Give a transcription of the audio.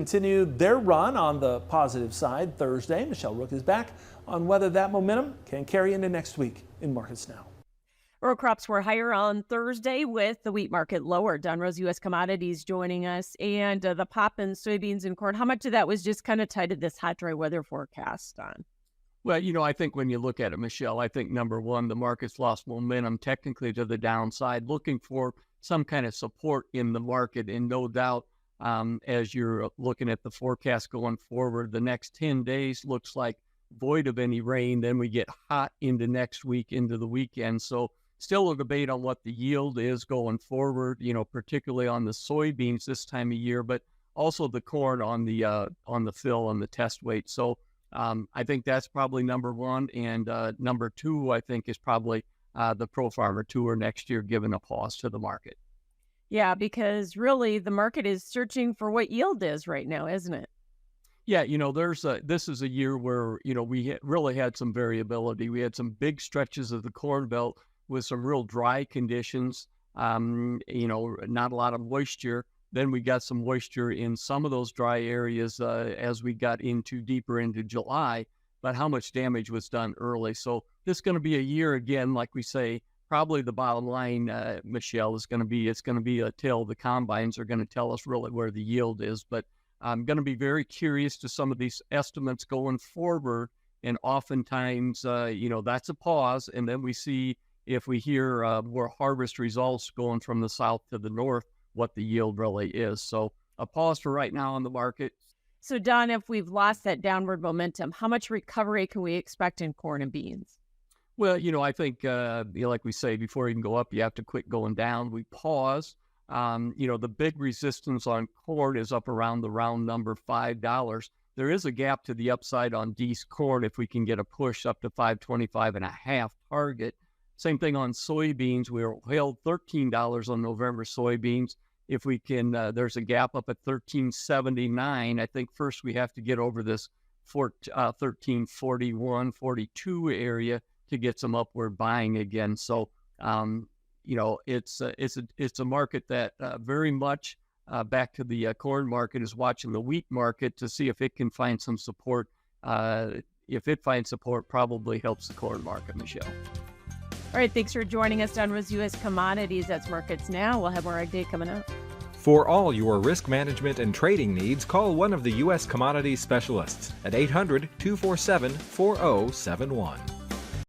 Continue their run on the positive side Thursday. Michelle Rook is back on whether that momentum can carry into next week in Markets Now. Row crops were higher on Thursday with the wheat market lower. Roose of U.S. Commodities joining us, and the pop in soybeans and corn. How much of that was just kind of tied to this hot, dry weather forecast, Don? Well, I think when you look at it, Michelle, I think number one, the market's lost momentum technically to the downside, looking for some kind of support in the market. And no doubt, as you're looking at the forecast going forward, the next 10 days looks like void of any rain. Then we get hot into next week, into the weekend. So still a debate on what the yield is going forward, particularly on the soybeans this time of year, but also the corn on the fill and the test weight. So I think that's probably number one. And number two, I think, is probably the Pro Farmer Tour next year, giving a pause to the market. Yeah, because really the market is searching for what yield is right now, isn't it? Yeah, this is a year where, we really had some variability. We had some big stretches of the Corn Belt with some real dry conditions, not a lot of moisture. Then we got some moisture in some of those dry areas as we got deeper into July, but how much damage was done early. So this is going to be a year again, like we say, probably the bottom line, Michelle, it's going to be until the combines are going to tell us really where the yield is. But I'm going to be very curious to some of these estimates going forward. And oftentimes, that's a pause. And then we see, if we hear more harvest results going from the south to the north, what the yield really is. So a pause for right now on the market. So, Don, if we've lost that downward momentum, how much recovery can we expect in corn and beans? Well, I think, like we say, before you can go up, you have to quit going down. We pause. The big resistance on corn is up around the round number $5. There is a gap to the upside on D's corn if we can get a push up to 525.5 target. Same thing on soybeans. We held $13 on November soybeans. If we can, there's a gap up at $13.79. I think first we have to get over this $13.41, 42 area to get some upward buying again. So, it's a market that very much back to the corn market is watching the wheat market to see if it can find some support. If it finds support, probably helps the corn market, Michelle. All right, thanks for joining us on Roose of U.S. Commodities. That's Markets Now. We'll have more AgDay coming up. For all your risk management and trading needs, call one of the U.S. Commodities specialists at 800-247-4071.